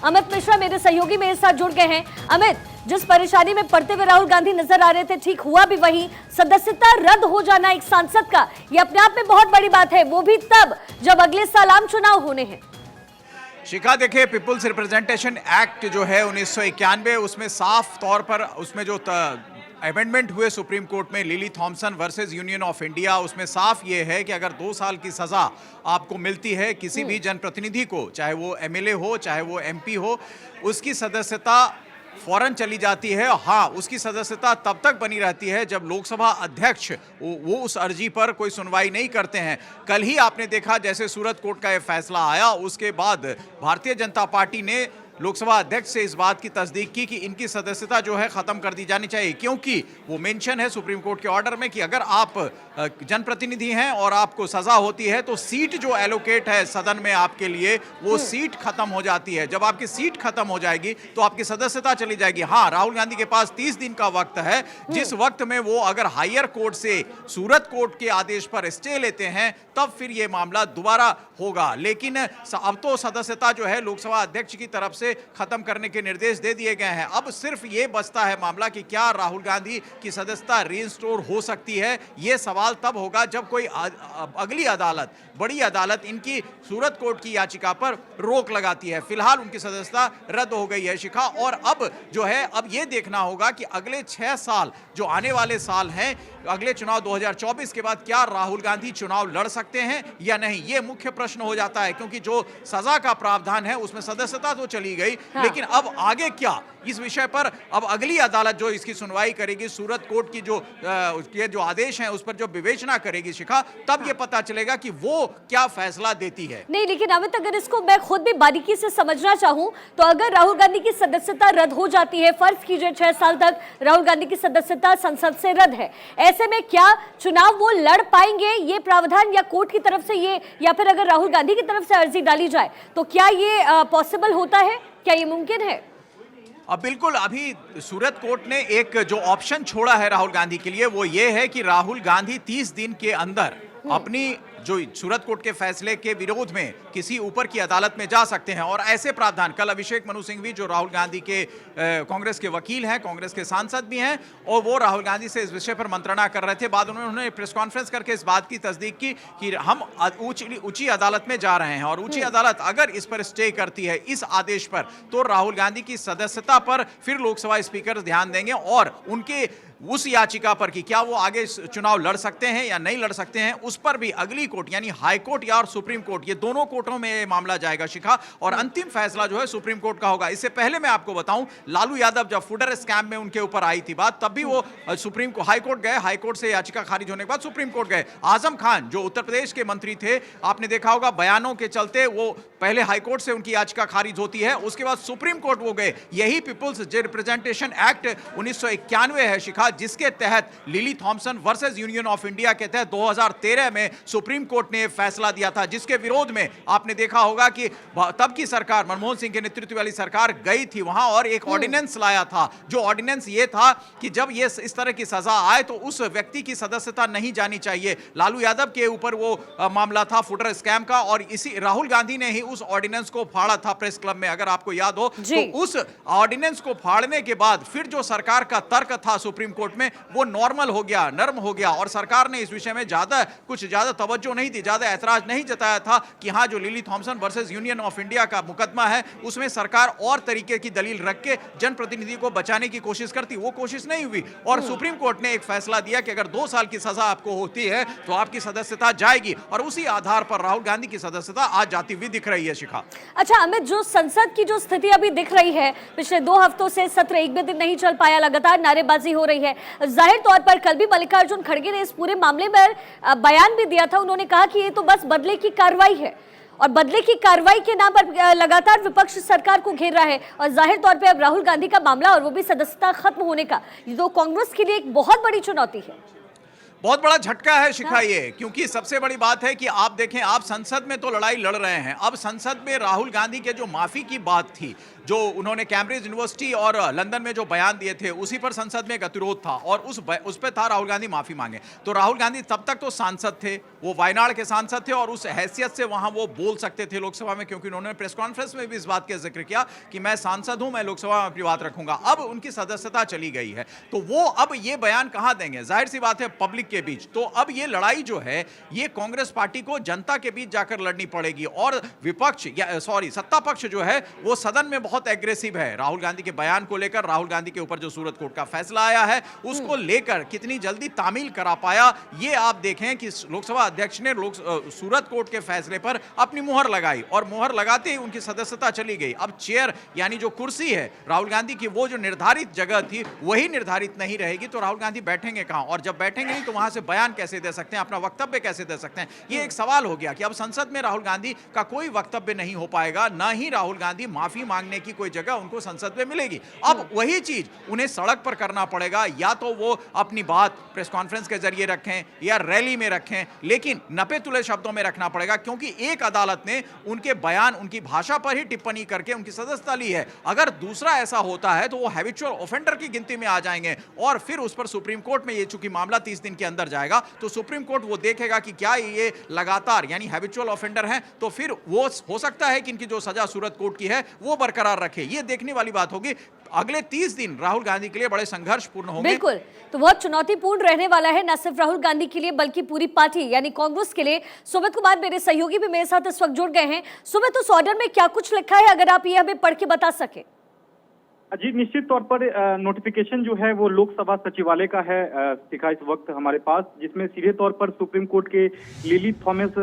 अमित मिश्रा मेरे सहयोगी मेरे साथ जुड़ गए हैं। अमित, जिस परेशानी में पड़ते हुए राहुल गांधी नजर आ रहे थे, ठीक हुआ भी वही। सदस्यता रद्द हो जाना एक सांसद का, ये अपने आप में बहुत बड़ी बात है, वो भी तब जब अगले साल आम चुनाव होने हैं। शिखा, देखिए, पीपुल्स रिप्रेजेंटेशन एक्ट जो है 1991, उसमें साफ तौर पर उसमें जो अमेंडमेंट हुए सुप्रीम कोर्ट में, Lily Thomson versus union of India, उसमें साफ ये है कि अगर 2 साल की सजा आपको मिलती है किसी भी जनप्रतिनिधि को, चाहे वो एमएलए हो चाहे वो एमपी हो, उसकी सदस्यता फौरन चली जाती है। हाँ, उसकी सदस्यता तब तक बनी रहती है जब लोकसभा अध्यक्ष वो उस अर्जी पर कोई सुनवाई नहीं करते हैं। कल ही आपने देखा जैसे सूरत कोर्ट का ये फैसला आया, उसके बाद भारतीय जनता पार्टी ने लोकसभा अध्यक्ष से इस बात की तस्दीक की कि इनकी सदस्यता जो है खत्म कर दी जानी चाहिए, क्योंकि वो मेंशन है सुप्रीम कोर्ट के ऑर्डर में कि अगर आप जनप्रतिनिधि हैं और आपको सजा होती है तो सीट जो एलोकेट है सदन में आपके लिए, वो सीट खत्म हो जाती है। जब आपकी सीट खत्म हो जाएगी तो आपकी सदस्यता चली जाएगी। हाँ, राहुल गांधी के पास 30 दिन का वक्त है, जिस वक्त में वो अगर हायर कोर्ट से सूरत कोर्ट के आदेश पर स्टे लेते हैं तब फिर ये मामला दोबारा होगा। लेकिन अब तो सदस्यता जो है लोकसभा अध्यक्ष की तरफ से खत्म करने के निर्देश दे दिए गए हैं। अब सिर्फ ये बचता है मामला कि क्या राहुल गांधी की सदस्यता रीइंस्टोर हो सकती है। ये सवाल तब होगा जब कोई अगली अदालत, बड़ी अदालत, इनकी सूरत कोर्ट की याचिका पर रोक लगाती है। फिलहाल उनकी सदस्यता रद्द हो गई है, शिखा। और अब जो है, अब ये देखना होगा कि अगले 6 साल जो आने वाले साल हैं, अगले चुनाव 2024 के बाद क्या राहुल गांधी चुनाव लड़ सकते हैं या नहीं, ये मुख्य प्रश्न हो जाता है। क्योंकि जो सजा का प्रावधान है उसमें सदस्यता तो चली गई, लेकिन अब आगे क्या, इस विषय पर अब अगली अदालत जो इसकी सुनवाई करेगी, सूरत कोर्ट की जो आदेश हैं उस पर जो विवेचना करेगी, शिखा, तब ये पता चलेगा कि वो क्या फैसला देती है। नहीं, लेकिन अमित, अगर इसको मैं खुद भी बारीकी से समझना चाहूं तो अगर राहुल गांधी की सदस्यता रद्द हो जाती है, फर्ज कीजिए 6 साल तक राहुल गांधी की सदस्यता संसद से रद्द है, ऐसे में क्या चुनाव वो लड़ पाएंगे? ये प्रावधान या कोर्ट की तरफ से ये, या फिर अगर राहुल गांधी की तरफ से अर्जी डाली जाए तो क्या ये पॉसिबल होता है, क्या ये मुमकिन है? अब बिल्कुल, अभी सूरत कोर्ट ने एक जो ऑप्शन छोड़ा है राहुल गांधी के लिए, वो ये है कि राहुल गांधी 30 दिन के अंदर अपनी जो सूरत कोर्ट के फैसले के विरोध में किसी ऊपर की अदालत में जा सकते हैं। और ऐसे प्रावधान, कल अभिषेक मनु सिंघवी जो राहुल गांधी के कांग्रेस के वकील हैं, कांग्रेस के सांसद भी हैं, और वो राहुल गांधी से इस विषय पर मंत्रणा कर रहे थे। बाद उन्होंने प्रेस कॉन्फ्रेंस करके इस बात की तस्दीक की कि हम ऊंची अदालत में जा रहे हैं और ऊंची अदालत अगर इस पर स्टे करती है, इस आदेश पर, तो राहुल गांधी की सदस्यता पर फिर लोकसभा स्पीकर ध्यान देंगे और उनके उस याचिका पर कि क्या वो आगे चुनाव लड़ सकते हैं या नहीं लड़ सकते हैं, उस पर भी अगली कोर्ट यानी हाई कोर्ट या और सुप्रीम कोर्ट, ये दोनों कोर्टों में ये मामला जाएगा, शिखा। और अंतिम फैसला जो है सुप्रीम कोर्ट का होगा। इससे पहले मैं आपको बताऊं, लालू यादव जब फुडर स्कैम में उनके ऊपर आई थी बात, तब भी वो सुप्रीम को हाई कोर्ट गए, हाई कोर्ट से याचिका खारिज होने के बाद सुप्रीम कोर्ट गए। आजम खान जो उत्तर प्रदेश के मंत्री थे, आपने देखा होगा बयानों के चलते वो पहले हाई कोर्ट से उनकी याचिका खारिज होती है, उसके बाद सुप्रीम कोर्ट वो गए। यही पीपुल्स रिप्रेजेंटेशन एक्ट 1991 है, शिखा, जिसके तहत Lily Thomson versus union of India के तहत 2013 में सुप्रीम कोर्ट ने फैसला दिया था, जिसके विरोध में आपने देखा होगा कि तब की सरकार, मनमोहन सिंह के नेतृत्व वाली सरकार गई थी वहां और एक ऑर्डिनेंस लाया था। जो ऑर्डिनेंस ये था कि जब ये इस तरह की सजा आए तो उस व्यक्ति की सदस्यता नहीं जानी चाहिए। लालू यादव के ऊपर वो मामला था फुडर स्कैम का, और इसी राहुल गांधी ने ही उस ऑर्डिनेंस को फाड़ा था प्रेस क्लब में, अगर आपको याद हो। तो उस ऑर्डिनेंस को फाड़ने के बाद फिर जो सरकार का तर्क था सुप्रीम कोर्ट में, वो नॉर्मल हो गया, नर्म हो गया, और सरकार ने इस विषय में ज्यादा तवज्जो नहीं दी, ज्यादा ऐतराज नहीं जताया था कि हाँ, जो Lily Thomson versus union of India का मुकदमा है उसमें सरकार और तरीके की दलील रख के जनप्रतिनिधि को बचाने की कोशिश करती, वो कोशिश नहीं हुई। और सुप्रीम कोर्ट ने एक फैसला दिया कि अगर 2 साल की सजा आपको होती है तो आपकी सदस्यता जाएगी, और उसी आधार पर राहुल गांधी की सदस्यता आज जाती हुई दिख रही है, शिखा। अच्छा अमित, जो संसद की जो स्थिति अभी दिख रही है, पिछले 2 हफ्तों से सत्र एक भी दिन नहीं चल पाया, लगातार नारेबाजी हो रही है। जाहिर तौर पर कल भी मल्लिकार्जुन खड़गे ने इस पूरे मामले में बयान भी दिया था। उन्होंने कहा कि ये तो बस बदले की कार्रवाई है, और बदले की कार्रवाई के नाम पर लगातार विपक्ष सरकार को घेर रहा है। और जाहिर तौर पे अब राहुल गांधी का मामला, और वो भी सदस्यता खत्म होने का, ये तो कांग्रेस के लिए एक बहुत बड़ी चुनौती है। बहुत बड़ा झटका है शिखा ये, क्योंकि सबसे बड़ी बात है कि आप देखें, आप संसद में तो लड़ाई लड़ रहे हैं, अब संसद में राहुल गांधी के जो माफी की बात थी, जो उन्होंने कैम्ब्रिज यूनिवर्सिटी और लंदन में जो बयान दिए थे, उसी पर संसद में गतिरोध था और उस पर था राहुल गांधी माफी मांगे। तो राहुल गांधी तब तक तो सांसद थे, वो वायनाड के सांसद थे और उस हैसियत से वहां वो बोल सकते थे लोकसभा में, क्योंकि उन्होंने प्रेस कॉन्फ्रेंस में भी इस बात का जिक्र किया कि मैं सांसद हूं, मैं लोकसभा में अपनी बात रखूंगा। अब उनकी सदस्यता चली गई है, तो वो अब ये बयान कहां देंगे? जाहिर सी बात है पब्लिक के बीच। तो अब ये लड़ाई जो है ये कांग्रेस पार्टी को जनता के बीच जाकर लड़नी पड़ेगी और विपक्ष सत्ता पक्ष जो है वो सदन में बहुत एग्रेसिव है राहुल गांधी के बयान को लेकर। राहुल गांधी के ऊपर जो सूरत कोर्ट का फैसला आया है उसको लेकर कितनी जल्दी तामील करा पाया, ये आप देखें कि लोकसभा अध्यक्ष ने सूरत कोर्ट के फैसले पर अपनी मुहर लगाई और मुहर लगाते ही उनकी सदस्यता चली गई। अब चेयर यानी जो कुर्सी है राहुल गांधी की, वो जो निर्धारित जगह थी वही निर्धारित नहीं रहेगी, तो राहुल गांधी बैठेंगे कहां? और जब बैठेंगे नहीं तो वहां से बयान कैसे दे सकते हैं, अपना वक्तव्य कैसे दे सकते हैं? ये एक सवाल हो गया कि अब संसद में राहुल गांधी का कोई वक्तव्य नहीं हो पाएगा, ना ही राहुल गांधी माफी मांगने की कोई जगह उनको संसद में मिलेगी। अब वही चीज उन्हें सड़क पर करना पड़ेगा, या तो वो अपनी बात प्रेस कॉन्फ्रेंस के जरिए रखें या रैली में रखें, लेकिन नपे तुले शब्दों में रखना पड़ेगा, क्योंकि एक अदालत ने उनके बयान, उनकी भाषा पर ही टिप्पणी करके उनकी सदस्यता ली है। अगर दूसरा ऐसा होता है तो वो हैबिचुअल ऑफेंडर की गिनती में आ जाएंगे और फिर उस पर सुप्रीम कोर्ट में, ये चूंकि मामला 30 दिन के अंदर जाएगा, तो सुप्रीम कोर्ट वो देखेगा कि क्या ये लगातार यानी हैबिचुअल ऑफेंडर हैं, तो फिर वो हो सकता है कि इनकी जो सजा सूरत कोर्ट की है वो बरकरार रखे। ये देखने वाली बात होगी। अगले 30 दिन राहुल गांधी के लिए बड़े संघर्षपूर्ण होंगे। बिल्कुल, तो बहुत चुनौतीपूर्ण रहने वाला है, न सिर्फ राहुल गांधी के लिए बल्कि पूरी पार्टी यानी कांग्रेस के लिए। सुमित कुमार मेरे सहयोगी भी मेरे साथ इस वक्त जुड़ गए हैं। सुमित, उस ऑर्डर में क्या कुछ लिखा है, अगर आप ये हमें पढ़ के बता सके। जी, निश्चित तौर पर नोटिफिकेशन जो है वो लोकसभा सचिवालय का है शिखा इस वक्त हमारे पास, जिसमें सीधे तौर पर सुप्रीम कोर्ट के लिली थॉमस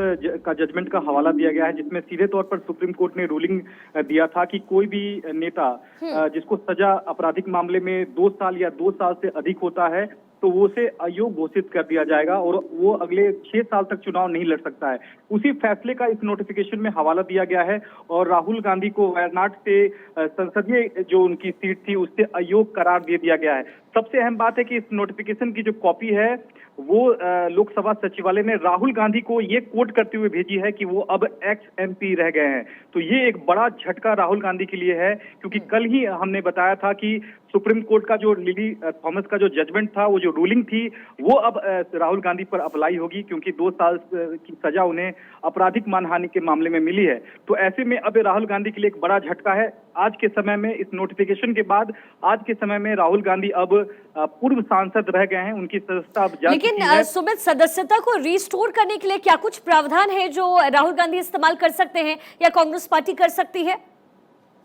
का जजमेंट का हवाला दिया गया है, जिसमें सीधे तौर पर सुप्रीम कोर्ट ने रूलिंग दिया था कि कोई भी नेता जिसको सजा आपराधिक मामले में 2 साल या 2 साल से अधिक होता है तो वो उसे अयोग्य घोषित कर दिया जाएगा और वो अगले 6 साल तक चुनाव नहीं लड़ सकता है। उसी फैसले का इस नोटिफिकेशन में हवाला दिया गया है और राहुल गांधी को वायनाड से संसदीय जो उनकी सीट थी उससे अयोग्य करार दे दिया गया है। सबसे अहम बात है कि इस नोटिफिकेशन की जो कॉपी है वो लोकसभा सचिवालय ने राहुल गांधी को ये कोट करते हुए भेजी है कि वो अब एक्स एमपी रह गए हैं। तो ये एक बड़ा झटका राहुल गांधी के लिए है, क्योंकि कल ही हमने बताया था कि सुप्रीम कोर्ट का जो लिली थॉमस का जो जजमेंट था, वो जो रूलिंग थी, वो अब राहुल गांधी पर अप्लाई होगी, क्योंकि 2 साल की सजा उन्हें आपराधिक मानहानि के मामले में मिली है। तो ऐसे में अब राहुल गांधी के लिए एक बड़ा झटका है। आज के समय में इस नोटिफिकेशन के बाद आज के समय में राहुल गांधी अब पूर्व सांसद रह गए हैं, उनकी सदस्यता अब जा चुकी है। लेकिन सुमित, सदस्यता को रिस्टोर करने के लिए क्या कुछ प्रावधान है जो राहुल गांधी इस्तेमाल कर सकते हैं या कांग्रेस पार्टी कर सकती है?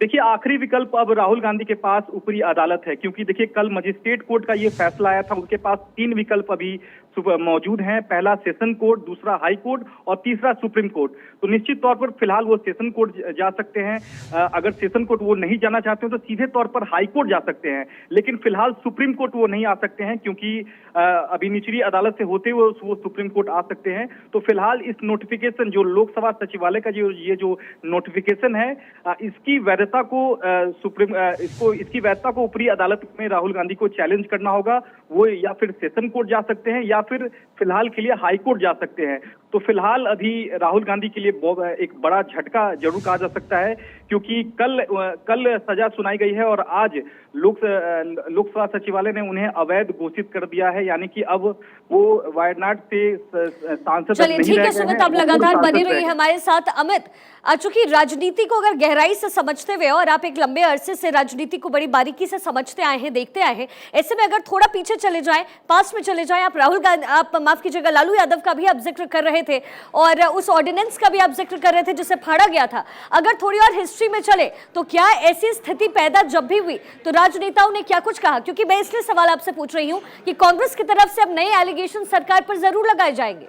देखिए, आखिरी विकल्प अब राहुल गांधी के पास ऊपरी अदालत है, क्योंकि देखिए कल मजिस्ट्रेट कोर्ट का ये फैसला आया था, उनके पास 3 विकल्प अभी मौजूद हैं। पहला सेशन कोर्ट, दूसरा हाई कोर्ट और तीसरा सुप्रीम कोर्ट। तो निश्चित तौर पर फिलहाल वो सेशन कोर्ट जा सकते हैं। अगर सेशन कोर्ट वो नहीं जाना चाहते हो तो सीधे तौर पर हाई कोर्ट जा सकते हैं, लेकिन फिलहाल सुप्रीम कोर्ट वो नहीं आ सकते हैं, क्योंकि अभी निचली अदालत से होते हुए वो सुप्रीम कोर्ट आ सकते हैं। तो फिलहाल इस नोटिफिकेशन जो लोकसभा सचिवालय का जो नोटिफिकेशन है, इसकी वैधता को इसकी वैधता को ऊपरी अदालत में राहुल गांधी को चैलेंज करना होगा। वो या फिर सेशन कोर्ट जा सकते हैं या फिर फिलहाल के लिए हाई कोर्ट जा सकते हैं। तो फिलहाल अभी राहुल गांधी के लिए एक बड़ा झटका जरूर कहा जा सकता है, क्योंकि कल सजा सुनाई गई है और आज लोकसभा सचिवालय ने उन्हें अवैध घोषित कर दिया है, यानी कि अब वो वायनाड से सांसद चलिए ठीक है सुमित, आप लगातार बने रहिए हमारे साथ। अमित, चूंकि राजनीति को अगर गहराई से समझते हुए, और आप एक लंबे अरसे से राजनीति को बड़ी बारीकी से समझते आए हैं, देखते आए हैं, ऐसे में अगर थोड़ा पीछे चले जाएं, पास में चले जाएं, आप माफ कीजिएगा लालू यादव का भी आप जिक्र कर रहे थे और उस ऑर्डिनेंस का भी आप जिक्र कर रहे थे जिसे फाड़ा गया था। अगर थोड़ी और हिस्ट्री में चले तो क्या ऐसी स्थिति पैदा जब भी हुई तो राजनेताओं ने क्या कुछ कहा? क्योंकि मैं इसलिए सवाल आपसे पूछ रही हूं कि कांग्रेस की तरफ से अब नए एलिगेशन सरकार पर जरूर लगाए जाएंगे।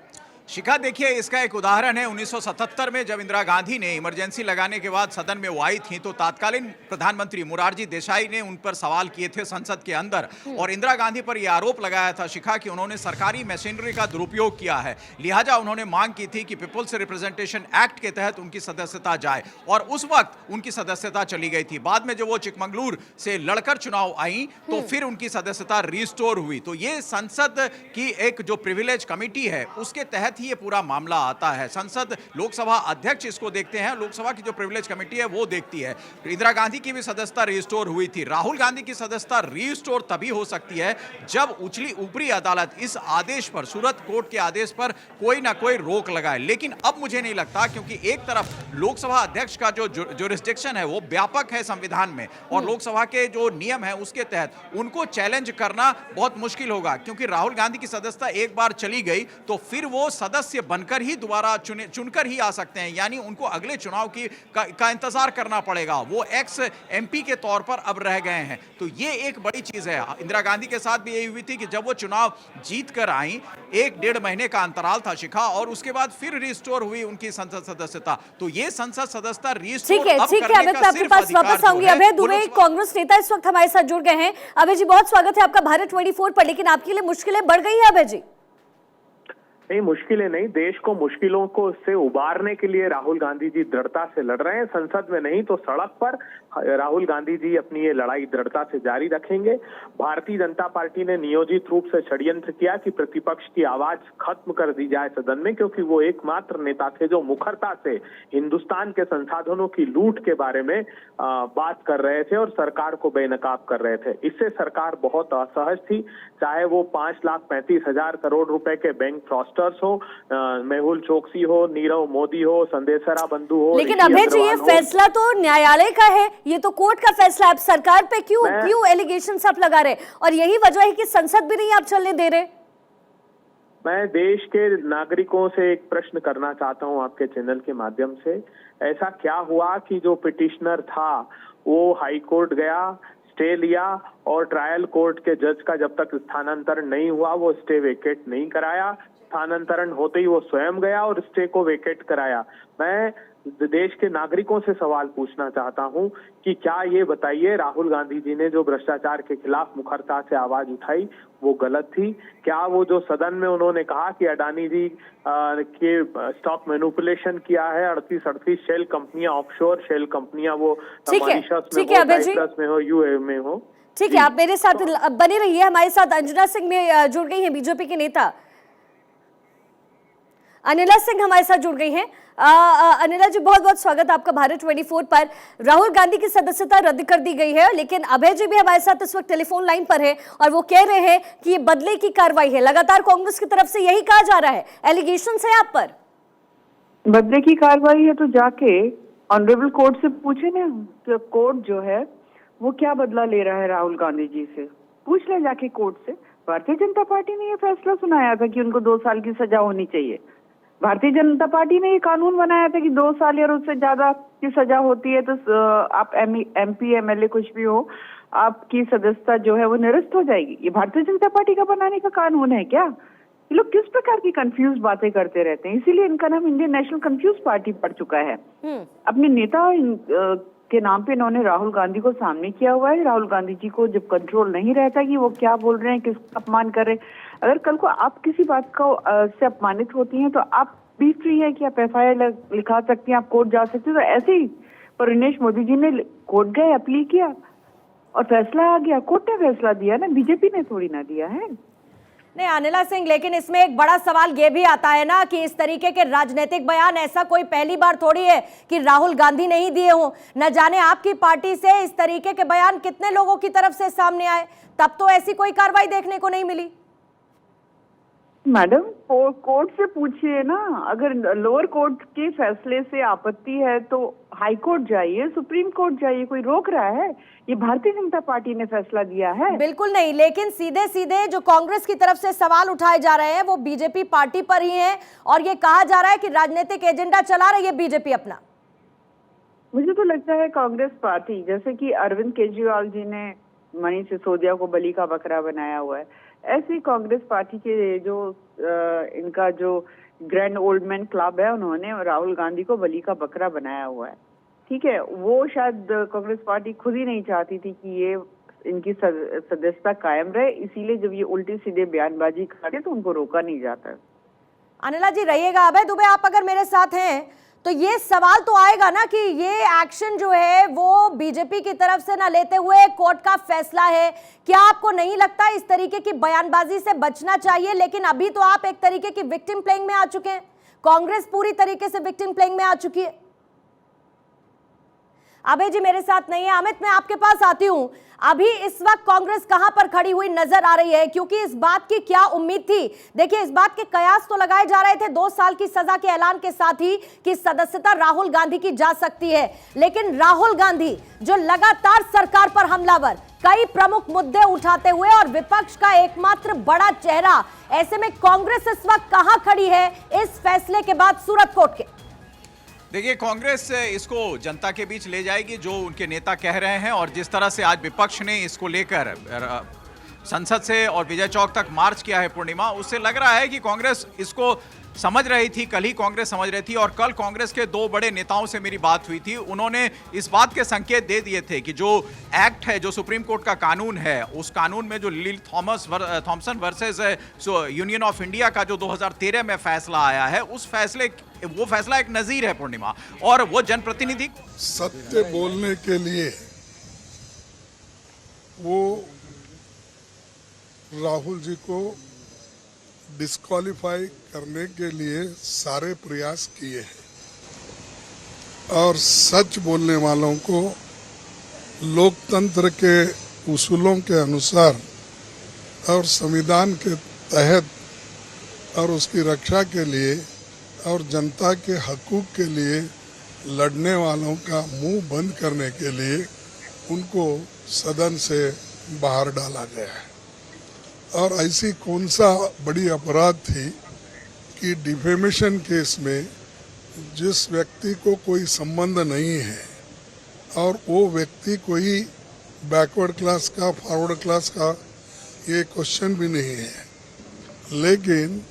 शिखा, देखिए इसका एक उदाहरण है 1977 में जब इंदिरा गांधी ने इमरजेंसी लगाने के बाद सदन में वो आई थी तो तत्कालीन प्रधानमंत्री मोरारजी देसाई ने उन पर सवाल किए थे संसद के अंदर और इंदिरा गांधी पर यह आरोप लगाया था शिखा कि उन्होंने सरकारी मशीनरी का दुरुपयोग किया है। लिहाजा उन्होंने मांग की थी कि पीपुल्स रिप्रेजेंटेशन एक्ट के तहत उनकी सदस्यता जाए और उस वक्त उनकी सदस्यता चली गई थी। बाद में जब वो चिकमंगलुरु से लड़कर चुनाव आई तो फिर उनकी सदस्यता रिस्टोर हुई। तो ये संसद की एक जो प्रिविलेज कमेटी है उसके तहत ही ये पूरा मामला आता है। संसद लोकसभा अध्यक्ष इसको देखते हैं, लोकसभा की जो प्रिविलेज कमेटी है वो देखती है। इंदिरा गांधी की भी सदस्यता रिस्टोर हुई थी। राहुल गांधी की सदस्यता रिस्टोर तभी हो सकती है जब ऊपरी अदालत इस आदेश पर, सूरत कोर्ट के आदेश पर कोई ना कोई रोक लगाए। लेकिन अब मुझे नहीं लगता, क्योंकि एक तरफ लोकसभा अध्यक्ष का जो जुरिस्डिक्शन है वो व्यापक है संविधान में और लोकसभा के जो नियम है उसके तहत उनको चैलेंज करना बहुत मुश्किल होगा, क्योंकि राहुल गांधी की सदस्यता एक बार चली गई तो फिर वो सदस्य बनकर ही दोबारा चुनकर ही आ सकते हैं, यानी उनको अगले चुनाव का इंतजार करना पड़ेगा। वो एक्स एमपी के तौर पर अब रह गए हैं। तो ये एक बड़ी चीज है। इंदिरा गांधी के साथ भी यही हुई थी कि जब वो चुनाव जीत कर आई, 1-1.5 महीने का अंतराल था शिखा, और उसके बाद फिर रिस्टोर हुई उनकी संसद सदस्यता। तो ये संसद सदस्यता रिस्टोर ठीक है, अभय, मैं आपके पास वापस आऊंगी। अभय दुबे, कांग्रेस नेता, इस वक्त हमारे साथ जुड़ गए हैं। अभय जी, बहुत स्वागत है आपका भारत 24 पर। लेकिन आपके लिए मुश्किलें बढ़ गई है अभय जी? नहीं, मुश्किलें नहीं, देश को मुश्किलों को से उबारने के लिए राहुल गांधी जी दृढ़ता से लड़ रहे हैं। संसद में नहीं तो सड़क पर राहुल गांधी जी अपनी ये लड़ाई दृढ़ता से जारी रखेंगे। भारतीय जनता पार्टी ने नियोजित रूप से षड्यंत्र किया कि प्रतिपक्ष की आवाज खत्म कर दी जाए सदन में, क्योंकि वो एकमात्र नेता थे जो मुखरता से हिंदुस्तान के संसाधनों की लूट के बारे में बात कर रहे थे और सरकार को बेनकाब कर रहे थे। इससे सरकार बहुत असहज थी, चाहे वो 5,35,000 करोड़ रुपए के बैंक फ्रॉस्टर्स हो, मेहुल चोकसी हो, नीरव मोदी हो, संदेशरा बंधु हो। लेकिन अभय जी, ये फैसला तो न्यायालय का है, ये तो कोर्ट का फैसला है। आप सरकार पे क्यों एलिगेशंस आप लगा रहे? और यही वजह है कि संसद भी नहीं आप चलने दे रहे। मैं देश के नागरिकों से एक प्रश्न करना चाहता हूं आपके चैनल के माध्यम से। ऐसा क्या हुआ कि जो पिटिशनर था वो हाई कोर्ट गया, स्टे लिया और ट्रायल कोर्ट के जज का जब तक स्थानांतरण नहीं हुआ वो स्टे वेकेट नहीं कराया, स्थानांतरण होते ही वो स्वयं गया और स्टे को वेकेट कराया। मैं देश के नागरिकों से सवाल पूछना चाहता हूं कि क्या ये बताइए, राहुल गांधी जी ने जो भ्रष्टाचार के खिलाफ मुखरता से आवाज उठाई वो गलत थी? क्या वो जो सदन में उन्होंने कहा कि अडानी जी के स्टॉक मैनिपुलेशन किया है, 38 शेल कंपनियां, ऑफशोर शेल कंपनियां, वो मॉरिशस में हो, साइप्रस में हो, यूएई में हो? ठीक है, आप मेरे साथ बने रहिए। हमारे साथ अंजना सिंह में जुड़ गई हैं, बीजेपी की नेता अनिला सिंह हमारे साथ जुड़ गई हैं। अनिला जी, बहुत बहुत स्वागत आपका भारत 24 पर। राहुल गांधी की सदस्यता रद्द कर दी गई है, लेकिन अभय जी भी हमारे साथ इस वक्त टेलीफोन लाइन पर है और वो कह रहे हैं कि ये बदले की कार्रवाई है। लगातार कांग्रेस की तरफ से यही कहा जा रहा है, एलिगेशंस है आप पर। बदले की कार्रवाई है तो जाके ऑनरेबल कोर्ट से पूछे ना कि कोर्ट जो है वो क्या बदला ले रहा है राहुल गांधी जी से। पूछ ले जाके कोर्ट से। भारतीय जनता पार्टी ने ये फैसला सुनाया था कि उनको 2 साल की सजा होनी चाहिए। भारतीय जनता पार्टी ने ये कानून बनाया था कि 2 साल या उससे ज्यादा की सजा होती है तो आप एमपी एमएलए कुछ भी हो, आपकी सदस्यता जो है वो निरस्त हो जाएगी। ये भारतीय जनता पार्टी का बनाने का कानून है क्या? ये लोग किस प्रकार की कंफ्यूज बातें करते रहते हैं, इसीलिए इनका नाम इंडियन नेशनल कंफ्यूज पार्टी पड़ चुका है। अपने नेता के नाम पे इन्होंने राहुल गांधी को सामने किया हुआ है। राहुल गांधी जी को जब कंट्रोल नहीं रहता कि वो क्या बोल रहे हैं, किसका अपमान कर रहे हैं, अगर कल को आप किसी बात को से अपमानित होती हैं तो आप भी फ्री है कि आप एफआईआर लिखा सकती हैं, आप कोर्ट जा सकती हैं। तो ऐसे ही परिणेश मोदी जी ने कोर्ट गए, अपील किया और फैसला आ गया। कोर्ट ने फैसला दिया ना, बीजेपी ने थोड़ी ना दिया है। नहीं अनिला सिंह, लेकिन इसमें एक बड़ा सवाल ये भी आता है ना कि इस तरीके के राजनीतिक बयान ऐसा कोई पहली बार थोड़ी है कि राहुल गांधी नहीं दिए हों। न जाने आपकी पार्टी से इस तरीके के बयान कितने लोगों की तरफ से सामने आए, तब तो ऐसी कोई कार्रवाई देखने को नहीं मिली। मैडम, कोर्ट से पूछिए ना। अगर लोअर कोर्ट के फैसले से आपत्ति है तो हाई कोर्ट जाइए, सुप्रीम कोर्ट जाइए, कोई रोक रहा है? ये भारतीय जनता पार्टी ने फैसला दिया है। बिल्कुल नहीं, लेकिन सीधे सीधे जो कांग्रेस की तरफ से सवाल उठाए जा रहे हैं वो बीजेपी पार्टी पर ही है और ये कहा जा रहा है कि राजनीतिक एजेंडा चला रही है बीजेपी अपना। मुझे तो लगता है कांग्रेस पार्टी, जैसे कि अरविंद केजरीवाल जी ने मनीष सिसोदिया को बलि का बकरा बनाया हुआ है, ऐसी कांग्रेस पार्टी के जो इनका जो ग्रैंड ओल्ड मैन क्लब है, उन्होंने राहुल गांधी को बलि का बकरा बनाया हुआ है। ठीक है, वो शायद कांग्रेस पार्टी खुद ही नहीं चाहती थी कि ये इनकी सदस्यता कायम रहे, इसीलिए जब ये उल्टी सीधे बयानबाजी करते तो उनको रोका नहीं जाता। अनिला जी रहिएगा, अभय दुबे आप अगर मेरे साथ हैं तो ये सवाल तो आएगा ना कि ये एक्शन जो है वो बीजेपी की तरफ से ना लेते हुए कोर्ट का फैसला है। क्या आपको नहीं लगता इस तरीके की बयानबाजी से बचना चाहिए? लेकिन अभी तो आप एक तरीके की विक्टिम प्लेइंग में आ चुके हैं, कांग्रेस पूरी तरीके से विक्टिम प्लेइंग में आ चुकी है। अभय जी मेरे साथ नहीं है, अमित मैं आपके पास आती हूं। अभी इस वक्त कांग्रेस कहां पर खड़ी हुई नजर आ रही है, क्योंकि इस बात की क्या उम्मीद थी? देखिए इस बात के कयास तो लगाए जा रहे थे 2 साल की सजा के ऐलान के साथ ही कि सदस्यता राहुल गांधी की जा सकती है, लेकिन राहुल गांधी जो लगातार सरकार पर हमलावर, कई प्रमुख मुद्दे उठाते हुए और विपक्ष का एकमात्र बड़ा चेहरा, ऐसे में कांग्रेस इस वक्त कहां खड़ी है इस फैसले के बाद सूरत कोर्ट के? देखिए कांग्रेस इसको जनता के बीच ले जाएगी जो उनके नेता कह रहे हैं, और जिस तरह से आज विपक्ष ने इसको लेकर संसद से और विजय चौक तक मार्च किया है पूर्णिमा, उससे लग रहा है कि कांग्रेस इसको समझ रही थी। कल ही कांग्रेस समझ रही थी, और कल कांग्रेस के 2 बड़े नेताओं से मेरी बात हुई थी। उन्होंने इस बात के संकेत दे दिए थे कि जो एक्ट है, जो सुप्रीम कोर्ट का कानून है, उस कानून में जो Lily Thomson versus union of India का जो 2013 में फैसला आया है, वो फैसला एक नजीर है पूर्णिमा, और वो जनप्रतिनिधि सत्य बोलने के लिए वो राहुल जी को डिस्क्वालीफाई करने के लिए सारे प्रयास किए हैं, और सच बोलने वालों को लोकतंत्र के उसूलों के अनुसार और संविधान के तहत और उसकी रक्षा के लिए और जनता के हकूक के लिए लड़ने वालों का मुंह बंद करने के लिए उनको सदन से बाहर डाला गया है। और ऐसी कौन सा बड़ी अपराध थी कि डिफेमेशन केस में जिस व्यक्ति को कोई संबंध नहीं है और वो व्यक्ति कोई बैकवर्ड क्लास का, फॉरवर्ड क्लास का, ये क्वेश्चन भी नहीं है, लेकिन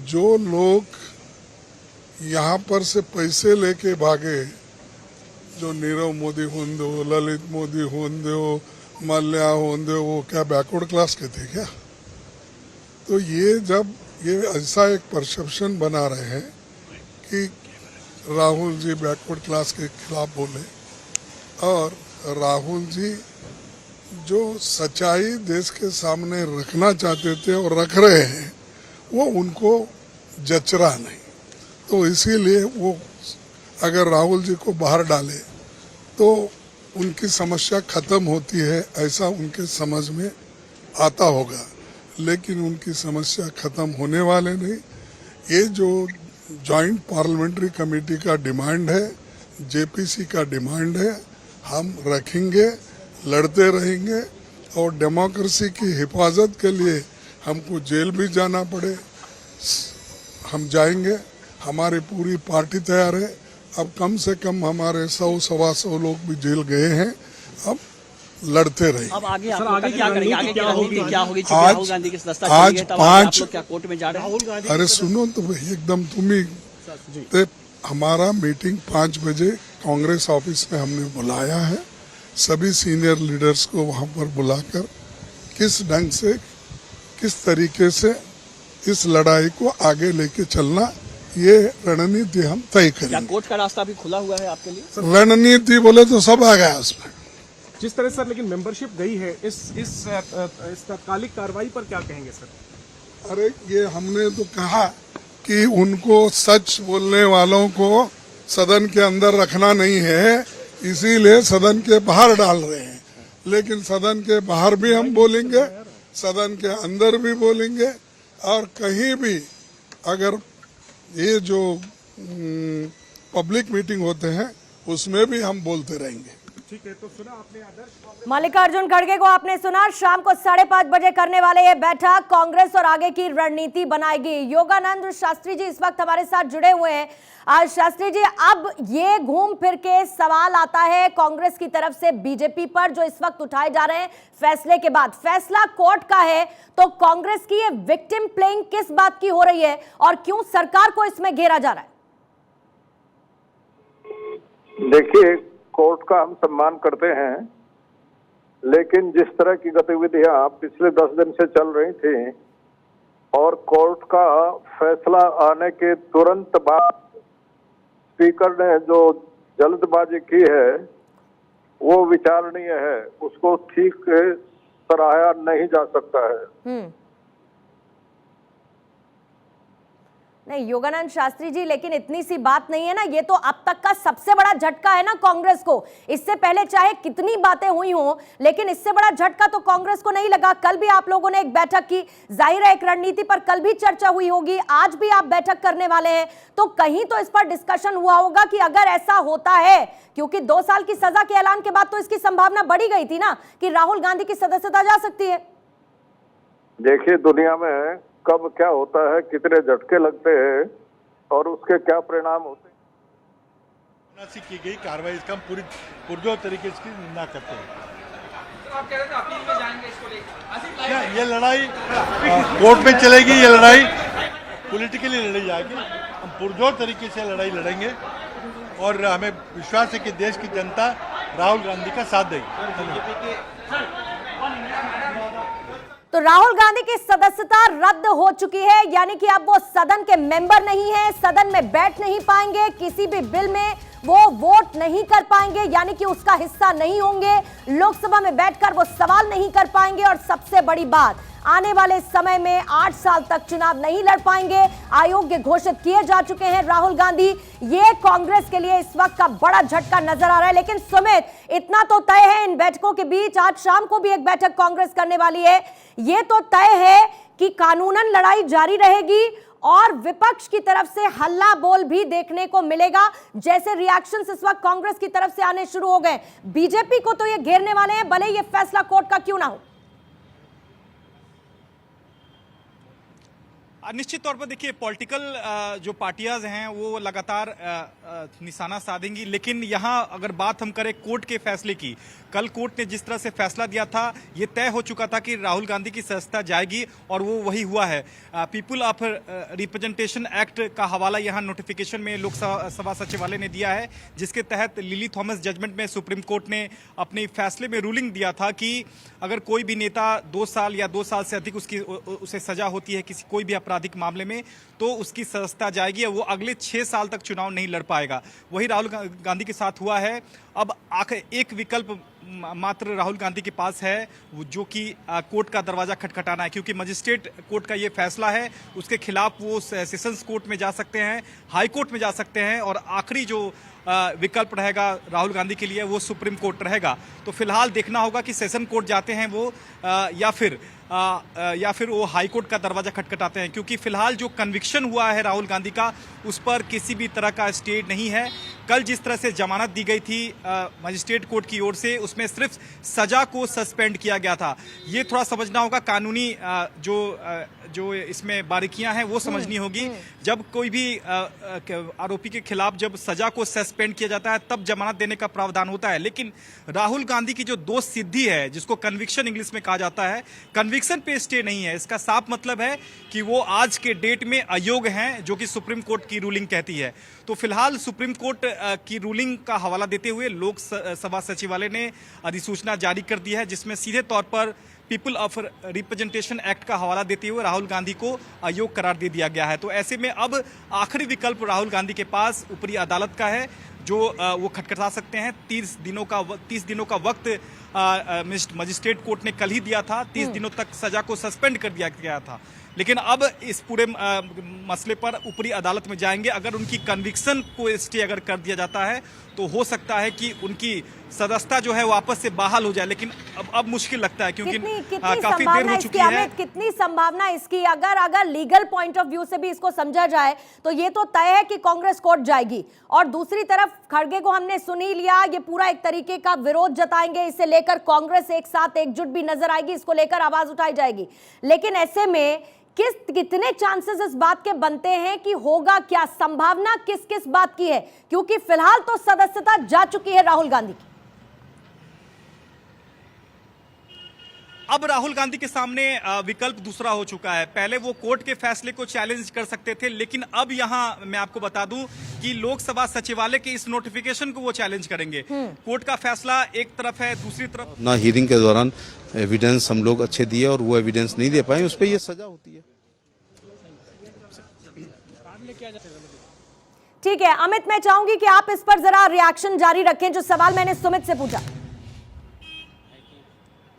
जो लोग यहाँ पर से पैसे लेके भागे, जो नीरव मोदी होंदे हो, ललित मोदी होंदे हो, मल्ल्या होंदे हो, वो क्या बैकवर्ड क्लास के थे क्या? तो ये जब ये ऐसा एक परसेप्शन बना रहे हैं कि राहुल जी बैकवर्ड क्लास के खिलाफ बोले, और राहुल जी जो सच्चाई देश के सामने रखना चाहते थे और रख रहे हैं, वो उनको जच रहा नहीं। तो इसीलिए वो अगर राहुल जी को बाहर डाले तो उनकी समस्या खत्म होती है, ऐसा उनके समझ में आता होगा, लेकिन उनकी समस्या खत्म होने वाले नहीं। ये जो जॉइंट पार्लियामेंट्री कमेटी का डिमांड है, जेपीसी का डिमांड है, हम रखेंगे, लड़ते रहेंगे, और डेमोक्रेसी की हिफाजत के लिए हमको जेल भी जाना पड़े हम जाएंगे। हमारी पूरी पार्टी तैयार है। अब कम से कम हमारे 100-125 लोग भी जेल गए हैं, अब लड़ते रहे। अब आगे क्या करेंगे? आगे क्या होगी? आज गांधी की सदस्यता आज चाहिए, तब 5 आप लोग क्या कोर्ट में जा रहे हैं? अरे सुनो तो भाई, एकदम तुम ही हमारा मीटिंग 5 बजे कांग्रेस ऑफिस में हमने बुलाया है। सभी सीनियर लीडर्स को वहां पर बुलाकर किस ढंग से, किस तरीके से इस लड़ाई को आगे लेके चलना, ये रणनीति हम तय क्या करेंगे। कोर्ट का रास्ता भी खुला हुआ है आपके लिए? रणनीति बोले तो सब आ गया उसमें। जिस तरह सर लेकिन मेंबरशिप गई है, इस तात्कालिक कार्रवाई पर क्या कहेंगे सर? अरे ये हमने तो कहा कि उनको सच बोलने वालों को सदन के अंदर रखना नहीं है, इसीलिए सदन के बाहर डाल रहे हैं। लेकिन सदन के बाहर भी हम बोलेंगे, सदन के अंदर भी बोलेंगे, और कहीं भी अगर ये जो पब्लिक मीटिंग होते हैं उसमें भी हम बोलते रहेंगे। ठीक है, तो सुना आपने आदर्श मल्लिकार्जुन खड़गे को आपने सुना। शाम को 5:30 बजे करने वाले ये बैठक कांग्रेस और आगे की रणनीति बनाएगी। योगानंद शास्त्री जी इस वक्त हमारे साथ जुड़े हुए हैं। आज शास्त्री जी, अब ये घूम फिर के सवाल आता है कांग्रेस की तरफ से बीजेपी पर, जो इस वक्त उठाए जा रहे हैं फैसले के बाद। फैसला कोर्ट का है, तो कांग्रेस की ये विक्टिम प्लेइंग किस बात की हो रही है और क्यों सरकार को इसमें घेरा जा रहा है? देखिए, कोर्ट का हम सम्मान करते हैं, लेकिन जिस तरह की गतिविधियां पिछले 10 दिन से चल रही थी और कोर्ट का फैसला आने के तुरंत बाद स्पीकर ने जो जल्दबाजी की है वो विचारणीय है, उसको ठीक सराहा नहीं जा सकता है। नहीं योगानंद शास्त्री जी, लेकिन इतनी सी बात नहीं है ना, ये तो अब तक का सबसे बड़ा झटका है ना कांग्रेस को। इससे पहले चाहे कितनी बातें हुई हो, लेकिन इससे बड़ा झटका तो कांग्रेस को नहीं लगा। कल भी आप लोगों ने एक बैठक की, जाहिर है एक रणनीति पर कल भी चर्चा हुई होगी, आज भी आप बैठक करने वाले हैं, तो कहीं तो इस पर डिस्कशन हुआ होगा कि अगर ऐसा होता है, क्योंकि 2 साल की सजा के ऐलान के बाद तो इसकी संभावना बढ़ी गई थी ना कि राहुल गांधी की सदस्यता जा सकती है। देखिए, दुनिया में कब क्या होता है, कितने झटके लगते हैं और उसके क्या परिणाम होते हैं। की गई कार्रवाई इसका हम पूरी पुरजोर तरीके से निंदा करते हैं। आप कह रहे थे अपील में जाएंगे इसको लेकर, क्या ये लड़ाई कोर्ट में चलेगी? ये लड़ाई पॉलिटिकली लड़ी जाएगी। हम पुरजोर तरीके से लड़ाई लड़ेंगे और हमें विश्वास है कि देश की जनता राहुल गांधी का साथ देगी। तो राहुल गांधी की सदस्यता रद्द हो चुकी है, यानी कि अब वो सदन के मेंबर नहीं है, सदन में बैठ नहीं पाएंगे, किसी भी बिल में वो वोट नहीं कर पाएंगे, यानी कि उसका हिस्सा नहीं होंगे, लोकसभा में बैठकर वो सवाल नहीं कर पाएंगे और सबसे बड़ी बात, आने वाले समय में 8 साल तक चुनाव नहीं लड़ पाएंगे। अयोग्य घोषित किए जा चुके हैं राहुल गांधी। ये कांग्रेस के लिए इस वक्त का बड़ा झटका नजर आ रहा है। लेकिन सुमित, इतना तो तय है इन बैठकों के बीच, आज शाम को भी एक बैठक कांग्रेस करने वाली है, ये तो तय है कि कानूनन लड़ाई जारी रहेगी और विपक्ष की तरफ से हल्ला बोल भी देखने को मिलेगा। जैसे रिएक्शंस इस वक्त कांग्रेस की तरफ से आने शुरू हो गए, बीजेपी को तो ये घेरने वाले हैं, भले ये फैसला कोर्ट का क्यों ना हो। निश्चित तौर पर देखिए, पॉलिटिकल जो पार्टियां हैं वो लगातार निशाना साधेंगी, लेकिन यहां अगर बात हम करें कोर्ट के फैसले की, कल कोर्ट ने जिस तरह से फैसला दिया था, ये तय हो चुका था कि राहुल गांधी की सदस्यता जाएगी और वो वही हुआ है। पीपुल ऑफ रिप्रेजेंटेशन एक्ट का हवाला यहां नोटिफिकेशन में लोकसभा सचिवालय ने दिया है, जिसके तहत लिली थॉमस जजमेंट में सुप्रीम कोर्ट ने अपने फैसले में रूलिंग दिया था कि अगर कोई भी नेता 2 साल या 2 साल से अधिक उसे सजा होती है किसी कोई भी आपराधिक मामले में, तो उसकी सदस्यता जाएगी और वो अगले 6 साल तक चुनाव नहीं लड़ पाएगा। वही राहुल गांधी के साथ हुआ है। अब एक विकल्प मात्र राहुल गांधी के पास है, जो कि कोर्ट का दरवाजा खटखटाना है, क्योंकि मजिस्ट्रेट कोर्ट का ये फैसला है, उसके खिलाफ वो सेशंस कोर्ट में जा सकते हैं, हाई कोर्ट में जा सकते हैं, और आखिरी जो विकल्प रहेगा राहुल गांधी के लिए वो सुप्रीम कोर्ट रहेगा। तो फिलहाल देखना होगा कि सेशन कोर्ट जाते हैं वो या फिर वो हाई कोर्ट का दरवाजा खटखटाते हैं, क्योंकि फिलहाल जो कन्विक्शन हुआ है राहुल गांधी का, उस पर किसी भी तरह का स्टे नहीं है। कल जिस तरह से जमानत दी गई थी मजिस्ट्रेट कोर्ट की ओर से, उसमें सिर्फ सजा को सस्पेंड किया गया था। ये थोड़ा समझना होगा, कानूनी जो इसमें बारीकियां हैं वो समझनी होगी। जब कोई भी आरोपी के खिलाफ जब सजा को सस्पेंड किया जाता है तब जमानत देने का प्रावधान होता है, लेकिन राहुल गांधी की जो दोष सिद्धि है, जिसको कन्विक्शन इंग्लिश में कहा जाता है, कन्विक्शन पे स्टे नहीं है। इसका साफ मतलब है कि वो आज के डेट में अयोग्य हैं, जो कि सुप्रीम कोर्ट की रूलिंग कहती है। तो फिलहाल सुप्रीम कोर्ट की रूलिंग का हवाला देते हुए लोकसभा सचिवालय ने अधिसूचना जारी कर दी है, जिसमें सीधे तौर पर पीपल ऑफ रिप्रेजेंटेशन एक्ट का हवाला देते हुए राहुल गांधी को अयोग्य करार दे दिया गया है। तो ऐसे में अब आखिरी विकल्प राहुल गांधी के पास ऊपरी अदालत का है, जो वो खटखटा सकते हैं। 30 दिनों का वक्त मजिस्ट्रेट कोर्ट ने कल ही दिया था। 30 दिनों तक सजा को सस्पेंड कर दिया गया था, लेकिन अब इस पूरे मसले पर ऊपरी अदालत में जाएंगे। अगर उनकी कन्विक्शन को स्टे अगर कर दिया जाता है तो हो सकता है कि उनकी सदस्यता जो है वापस से बहाल हो जाए, लेकिन अब मुश्किल लगता है क्योंकि कितनी काफी देर हो चुकी है। अमित, कितनी संभावना इसकी, अगर लीगल पॉइंट ऑफ व्यू से भी इसको समझा जाए तो ये तो तय है कि कांग्रेस कोर्ट जाएगी, और दूसरी तरफ खड़गे को हमने सुन ही लिया, ये पूरा एक तरीके का विरोध जताएंगे, इसे लेकर कांग्रेस एक साथ एकजुट भी नजर आएगी, इसको लेकर आवाज उठाई जाएगी। लेकिन ऐसे में कितने चांसेस इस बात के बनते हैं कि होगा क्या, संभावना किस किस बात की है, क्योंकि फिलहाल तो सदस्यता जा चुकी है राहुल गांधी की। अब राहुल गांधी के सामने विकल्प दूसरा हो चुका है। पहले वो कोर्ट के फैसले को चैलेंज कर सकते थे, लेकिन अब यहां मैं आपको बता दूं कि लोकसभा सचिवालय के इस नोटिफिकेशन को वो चैलेंज करेंगे। कोर्ट का फैसला एक तरफ है, दूसरी तरफ ना हियरिंग के दौरान एविडेंस हम लोग अच्छे दिए और वो एविडेंस नहीं दे पाए, उस पर ये सजा होती है। ठीक है अमित, मैं चाहूंगी कि आप इस पर जरा रिएक्शन जारी रखें, जो सवाल मैंने सुमित से पूछा।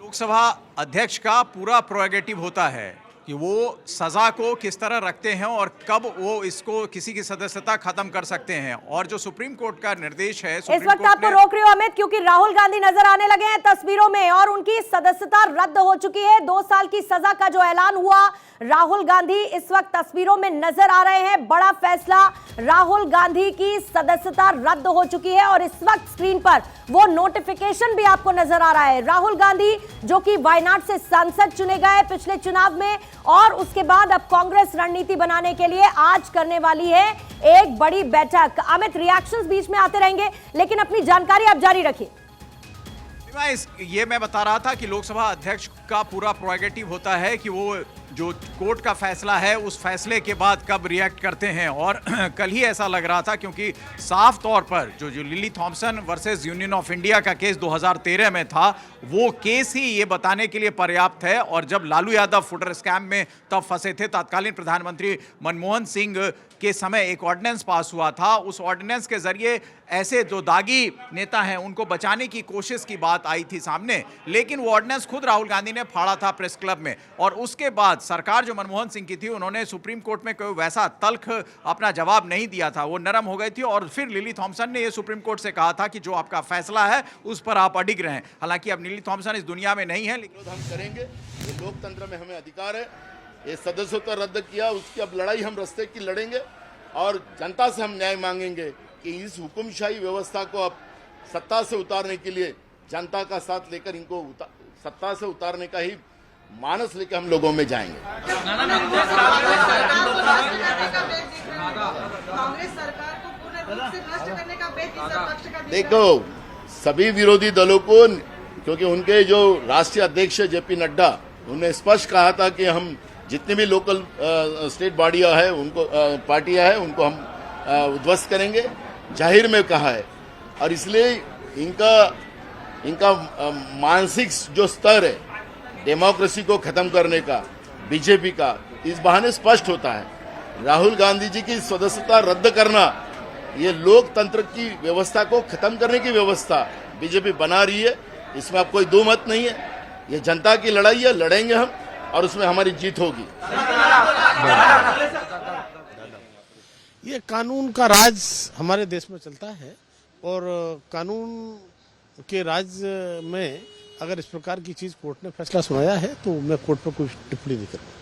लोकसभा अध्यक्ष का पूरा प्रोरेगेटिव होता है कि वो सजा को किस तरह रखते हैं और कब वो इसको किसी की सदस्यता खत्म कर सकते हैं। और जो सुप्रीम कोर्ट का निर्देश है, इस वक्त आपको रोक रही हूं अमित, क्योंकि राहुल गांधी नजर आने लगे हैं तस्वीरों में और उनकी सदस्यता रद्द हो चुकी है। 2 साल की सजा का जो ऐलान हुआ, राहुल गांधी इस वक्त तस्वीरों में नजर आ रहे हैं। बड़ा फैसला, राहुल गांधी की सदस्यता रद्द हो चुकी है और इस वक्त स्क्रीन पर वो नोटिफिकेशन भी आपको नजर आ रहा है। राहुल गांधी जो कि वायनाड से सांसद चुने गए पिछले चुनाव में, और उसके बाद अब कांग्रेस रणनीति बनाने के लिए आज करने वाली है एक बड़ी बैठक। अमित, रिएक्शंस बीच में आते रहेंगे, लेकिन अपनी जानकारी आप जारी रखिए। ये मैं बता रहा था कि लोकसभा अध्यक्ष का पूरा प्रोरेगेटिव होता है कि वो जो कोर्ट का फैसला है उस फैसले के बाद कब रिएक्ट करते हैं। और कल ही ऐसा लग रहा था, क्योंकि साफ तौर पर जो lily Thompson versus union of India का केस 2013 में था, वो केस ही ये बताने के लिए पर्याप्त है। और जब लालू यादव फुटर स्कैम में तब फंसे थे, तत्कालीन प्रधानमंत्री मनमोहन सिंह के समय एक ऑर्डिनेंस पास हुआ था। उस ऑर्डिनेंस के जरिए ऐसे जो दागी नेता हैं उनको बचाने की कोशिश की बात आई थी सामने, लेकिन वो ऑर्डिनेंस खुद राहुल गांधी ने फाड़ा था प्रेस क्लब में। और उसके बाद सरकार जो मनमोहन सिंह की थी, उन्होंने सुप्रीम कोर्ट में कोई वैसा तल्ख अपना जवाब नहीं दिया था, वो नरम हो गई थी। और फिर लिली थॉम्पसन ने ये सुप्रीम कोर्ट से कहा था कि जो आपका फैसला है उस पर आप अडिग रहें। हालांकि अब लिली थॉम्पसन इस दुनिया में नहीं है, लेकिन हम करेंगे, ये लोकतंत्र में हमें अधिकार है। ये सदस्यता रद्द किया, उसकी अब लड़ाई हम रास्ते की लड़ेंगे और जनता से हम न्याय मांगेंगे कि इस हुकुमशाही व्यवस्था को अब सत्ता से उतारने के लिए जनता का साथ लेकर इनको सत्ता से उतारने का ही मानस लेकर हम लोगों में जाएंगे। देखो, सभी विरोधी दलों को, क्योंकि उनके जो राष्ट्रीय अध्यक्ष जेपी नड्डा, उन्होंने स्पष्ट कहा था कि हम जितनी भी लोकल स्टेट बॉडियां है, उनको पार्टियां है, उनको हम उद्ध्वस्त करेंगे, जाहिर में कहा है। और इसलिए इनका मानसिक जो स्तर है डेमोक्रेसी को खत्म करने का, बीजेपी का, इस बहाने स्पष्ट होता है। राहुल गांधी जी की सदस्यता रद्द करना, ये लोकतंत्र की व्यवस्था को खत्म करने की व्यवस्था बीजेपी बना रही है, इसमें अब कोई दो मत नहीं है। ये जनता की लड़ाई है, लड़ेंगे हम और उसमें हमारी जीत होगी। ये कानून का राज हमारे देश में चलता है और कानून के राज में अगर इस प्रकार की चीज कोर्ट ने फैसला सुनाया है तो मैं कोर्ट पर कोई टिप्पणी नहीं करूंगा।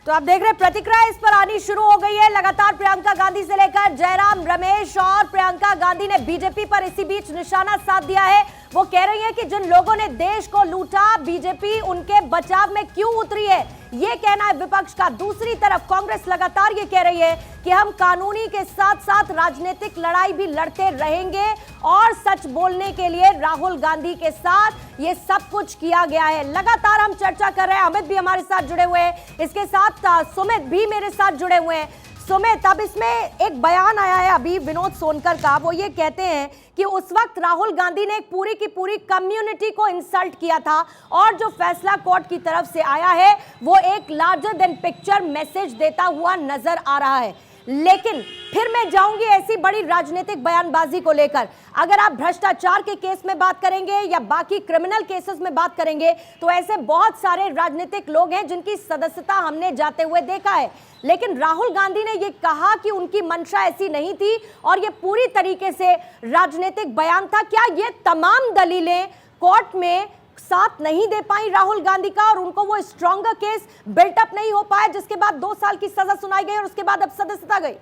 तो आप देख रहे हैं प्रतिक्रिया इस पर आनी शुरू हो गई है लगातार। प्रियंका गांधी से लेकर जयराम रमेश और प्रियंका गांधी ने बीजेपी पर इसी बीच निशाना साध दिया है। वो कह रही है कि जिन लोगों ने देश को लूटा, बीजेपी उनके बचाव में क्यों उतरी है, ये कहना है विपक्ष का। दूसरी तरफ कांग्रेस लगातार ये कह रही है कि हम कानूनी के साथ साथ राजनीतिक लड़ाई भी लड़ते रहेंगे और सच बोलने के लिए राहुल गांधी के साथ ये सब कुछ किया गया है। लगातार हम चर्चा कर रहे हैं, अमित भी हमारे साथ जुड़े हुए हैं, इसके साथ सुमित भी मेरे साथ जुड़े हुए हैं। सुमित, अब इसमें एक बयान आया है अभी विनोद सोनकर का, वो ये कहते हैं कि उस वक्त राहुल गांधी ने एक पूरी की पूरी कम्युनिटी को इंसल्ट किया था और जो फैसला कोर्ट की तरफ से आया है वो एक लार्जर देन पिक्चर मैसेज देता हुआ नजर आ रहा है। लेकिन फिर मैं जाऊंगी ऐसी बड़ी राजनीतिक बयानबाजी को लेकर। अगर आप भ्रष्टाचार के केस में बात करेंगे या बाकी क्रिमिनल केसेस में बात करेंगे तो ऐसे बहुत सारे राजनीतिक लोग हैं जिनकी सदस्यता हमने जाते हुए देखा है, लेकिन राहुल गांधी ने यह कहा कि उनकी मंशा ऐसी नहीं थी और यह पूरी तरीके से राजनीतिक बयान था। क्या ये तमाम दलीलें कोर्ट में साथ नहीं दे पाई राहुल गांधी का और उनको वो स्ट्रॉन्गर केस बिल्टअप नहीं हो पाया, जिसके बाद 2 साल की सजा सुनाई गई और उसके बाद अब सदस्यता गई?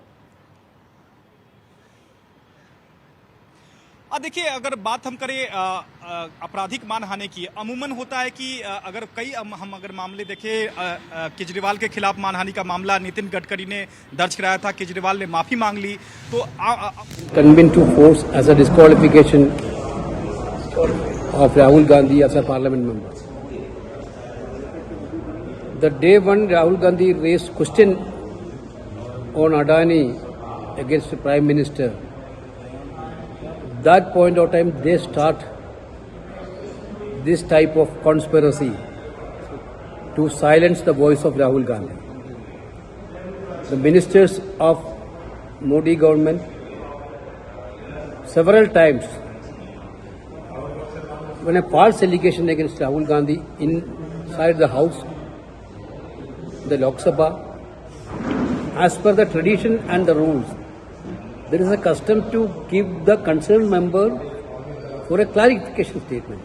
देखिए, अगर बात हम करें आपराधिक मानहानि की, अमूमन होता है कि अगर हम अगर मामले देखें, केजरीवाल के खिलाफ मानहानि का मामला नितिन गडकरी ने दर्ज कराया था, केजरीवाल ने माफी मांग ली, तो convened to force as a disqualification of Rahul Gandhi as a parliament member. The day when Rahul Gandhi raised question on Adani against the Prime Minister, that point of time they start this type of conspiracy to silence the voice of Rahul Gandhi. The ministers of Modi government several times, when a false allegation against Rahul Gandhi inside the house, the Lok Sabha, as per the tradition and the rules, there is a custom to give the concerned member for a clarification statement.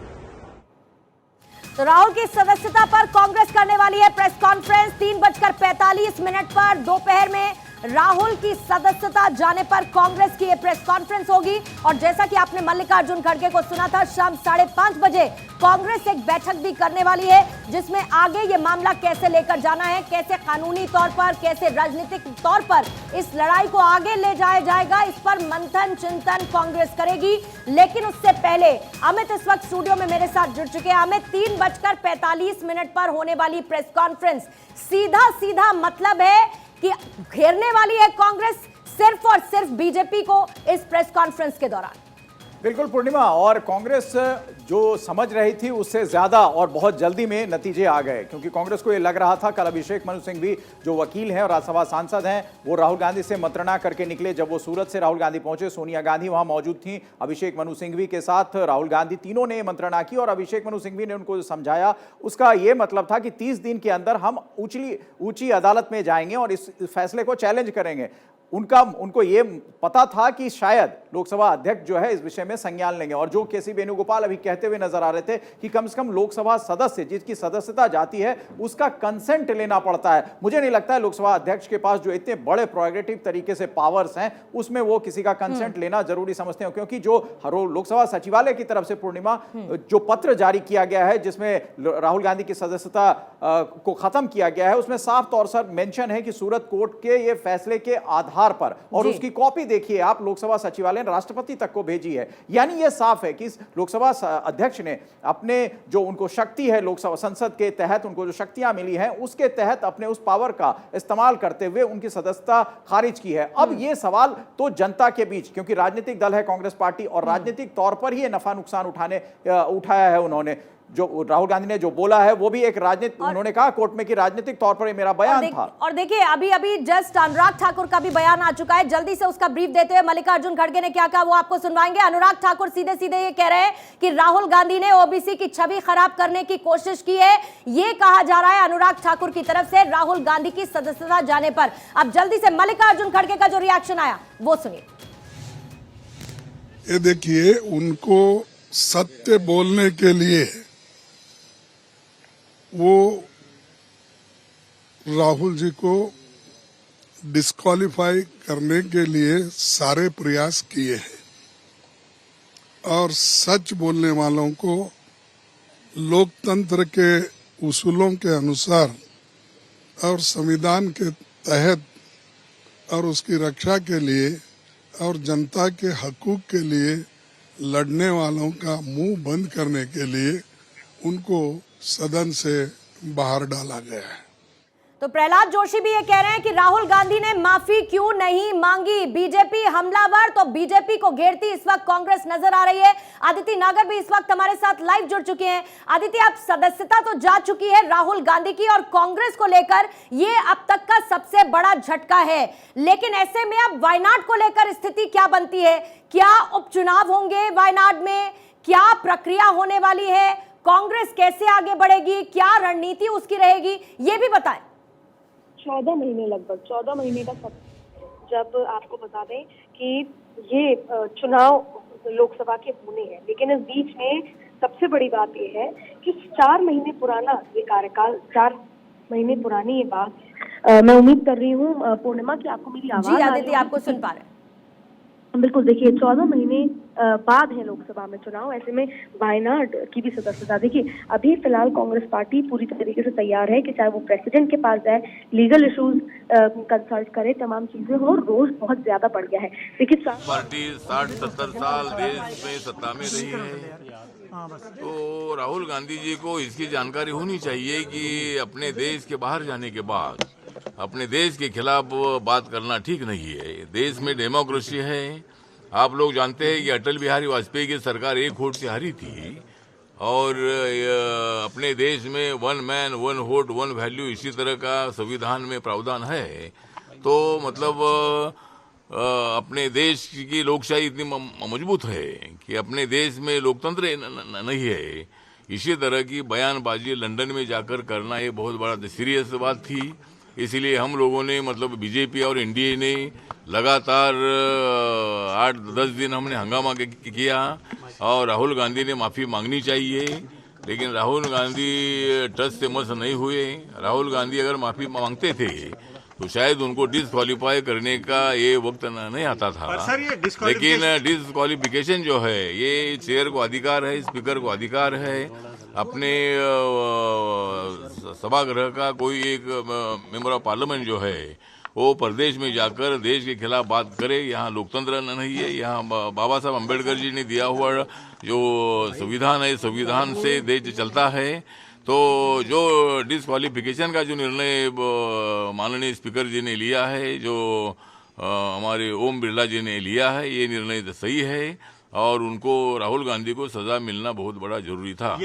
तो राहुल की सदस्यता पर कांग्रेस करने वाली है press conference 3:45 पर दोपहर में। राहुल की सदस्यता जाने पर कांग्रेस की यह प्रेस कॉन्फ्रेंस होगी और जैसा कि आपने मल्लिकार्जुन खड़गे को सुना था, शाम 5:30 बजे कांग्रेस एक बैठक भी करने वाली है जिसमें आगे ये मामला कैसे लेकर जाना है, कैसे कानूनी तौर पर, कैसे राजनीतिक तौर पर इस लड़ाई को आगे ले जाया जाएगा, इस पर मंथन चिंतन कांग्रेस करेगी। लेकिन उससे पहले अमित इस वक्त स्टूडियो में मेरे साथ जुड़ चुके हैं। अमित, 3:45 पर होने वाली प्रेस कॉन्फ्रेंस सीधा सीधा मतलब है कि घेरने वाली है कांग्रेस सिर्फ और सिर्फ बीजेपी को इस प्रेस कॉन्फ्रेंस के दौरान। बिल्कुल पूर्णिमा, और कांग्रेस जो समझ रही थी उससे ज्यादा और बहुत जल्दी में नतीजे आ गए, क्योंकि कांग्रेस को ये लग रहा था, कल अभिषेक मनु सिंह भी जो वकील हैं और राज्यसभा सांसद हैं वो राहुल गांधी से मंत्रणा करके निकले। जब वो सूरत से राहुल गांधी पहुंचे, सोनिया गांधी वहां मौजूद थी, अभिषेक मनु सिंघवी के साथ राहुल गांधी, तीनों ने मंत्रणा की और अभिषेक मनु सिंघवी ने उनको समझाया। उसका ये मतलब था कि 30 दिन के अंदर हम ऊंची अदालत में जाएंगे और इस फैसले को चैलेंज करेंगे। उनको ये पता था कि शायद लोकसभा अध्यक्ष जो है इस विषय में संज्ञान लेंगे, और जो केसी वेणुगोपाल अभी कहते हुए नजर आ रहे थे कि कम से कम लोकसभा सदस्य जिसकी सदस्यता जाती है उसका कंसेंट लेना पड़ता है। मुझे नहीं लगता है लोकसभा अध्यक्ष के पास जो इतने बड़े प्रोग्रेटिव तरीके से पावर्स हैं उसमें वो किसी का कंसेंट लेना जरूरी समझते हो, क्योंकि जो लोकसभा सचिवालय की तरफ से पूर्णिमा जो पत्र जारी किया गया है जिसमें राहुल गांधी की सदस्यता को खत्म किया गया है, उसमें साफ तौर से मेंशन है कि सूरत कोर्ट के ये फैसले के आधार पर, और उसकी कॉपी देखिए आप, लोकसभा सचिवालय ने राष्ट्रपति तक को भेजी है। यानी यह साफ है कि लोकसभा अध्यक्ष ने अपने जो उनको शक्ति है लोकसभा संसद के तहत उनको जो शक्तियां मिली हैं उसके तहत अपने उस पावर का इस्तेमाल करते हुए उनकी सदस्यता खारिज की है। अब यह सवाल तो जनता के बीच, क्योंकि राजनीतिक दल है कांग्रेस पार्टी और राजनीतिक तौर पर ही नफा नुकसान उठाया है उन्होंने। जो राहुल गांधी ने जो बोला है वो भी एक राजनीतिक, उन्होंने कहा कोर्ट में कि राजनीतिक तौर पर ये मेरा बयान था। और देखिए अभी जस्ट अनुराग ठाकुर का भी बयान आ चुका है, जल्दी से उसका ब्रीफ देते हुए मल्लिकार्जुन खड़गे ने क्या कहा वो आपको सुनवाएंगे। अनुराग ठाकुर सीधे सीधे ये कह रहे हैं कि राहुल गांधी ने ओबीसी की छवि खराब करने की कोशिश की है, ये कहा जा रहा है अनुराग ठाकुर की तरफ से राहुल गांधी की सदस्यता जाने पर। अब जल्दी से मल्लिकार्जुन खड़गे का जो रिएक्शन आया वो सुनिए। ये देखिए, उनको सत्य बोलने के लिए वो राहुल जी को डिस्क्वालीफाई करने के लिए सारे प्रयास किए हैं, और सच बोलने वालों को लोकतंत्र के उसूलों के अनुसार और संविधान के तहत और उसकी रक्षा के लिए और जनता के हकूक के लिए लड़ने वालों का मुंह बंद करने के लिए उनको सदन से बाहर डाला गया है। तो प्रहलाद जोशी भी ये कह रहे हैं कि राहुल गांधी ने माफी क्यों नहीं मांगी, बीजेपी हमलावर तो बीजेपी को घेरती इस वक्त कांग्रेस नजर आ रही है। आदिति नागर भी इस वक्त हमारे साथ लाइव जुड़ चुके हैं। आदिति, आप सदस्यता तो जा चुकी है राहुल गांधी की और कांग्रेस को लेकर ये अब तक का सबसे बड़ा झटका है, लेकिन ऐसे में अब वायनाड को लेकर स्थिति क्या बनती है? क्या उपचुनाव होंगे वायनाड में? क्या प्रक्रिया होने वाली है? कांग्रेस कैसे आगे बढ़ेगी? क्या रणनीति उसकी रहेगी, ये भी बताएं। 14 महीने, लगभग 14 महीने का सब, जब आपको बता दें कि ये चुनाव लोकसभा के होने हैं, लेकिन इस बीच में सबसे बड़ी बात ये है कि 4 महीने पुराना ये कार्यकाल, 4 महीने पुरानी ये बात, मैं उम्मीद कर रही हूँ पूर्णिमा की आपको मेरी आवाज जी आदिति, आपको सुन पा रहे हैं। बिल्कुल, देखिए 14 महीने बाद है लोकसभा में चुनाव, ऐसे में वायनाड की भी सदस्यता, देखिए अभी फिलहाल कांग्रेस पार्टी पूरी तरीके से तैयार है कि चाहे वो प्रेसिडेंट के पास जाए, लीगल इश्यूज कंसल्ट करे, तमाम चीजें हो, रोज बहुत ज्यादा बढ़ गया है। देखिए पार्टी 60-70 साल देश में सत्ता में रही है, तो राहुल गांधी जी को इसकी जानकारी होनी चाहिए कि अपने देश के बाहर जाने के बाद अपने देश के खिलाफ बात करना ठीक नहीं है। देश में डेमोक्रेसी है। आप लोग जानते हैं कि अटल बिहारी वाजपेयी की सरकार 1 वोट से हारी थी और अपने देश में 1 मैन 1 वोट 1 वैल्यू इसी तरह का संविधान में प्रावधान है। तो मतलब अपने देश की लोकशाही इतनी मजबूत है कि अपने देश में लोकतंत्र नहीं है। इसी तरह की बयानबाजी लंदन में जाकर करना ये बहुत बड़ा सीरियस बात थी। इसलिए हम लोगों ने मतलब बीजेपी और एनडीए ने लगातार 8-10 दिन हमने हंगामा किया और राहुल गांधी ने माफ़ी मांगनी चाहिए, लेकिन राहुल गांधी टच से मस नहीं हुए। राहुल गांधी अगर माफ़ी मांगते थे तो शायद उनको डिसक्वालीफाई करने का ये वक्त नहीं आता था। लेकिन डिसक्वालिफिकेशन जो है ये चेयर को अधिकार है, स्पीकर को अधिकार है, अपने सभागृह का कोई एक मेंबर ऑफ पार्लियामेंट जो है वो प्रदेश में जाकर देश के खिलाफ बात करे। यहाँ लोकतंत्र नहीं है। यहाँ बाबा साहब अम्बेडकर जी ने दिया हुआ जो संविधान है, संविधान से देश चलता है। तो जो डिसक्वालिफिकेशन का जो निर्णय माननीय स्पीकर जी ने लिया है, जो हमारे ओम बिरला जी ने लिया है, ये निर्णय सही है और उनको राहुल गांधी को सजा मिलना बहुत बड़ा जरूरी था।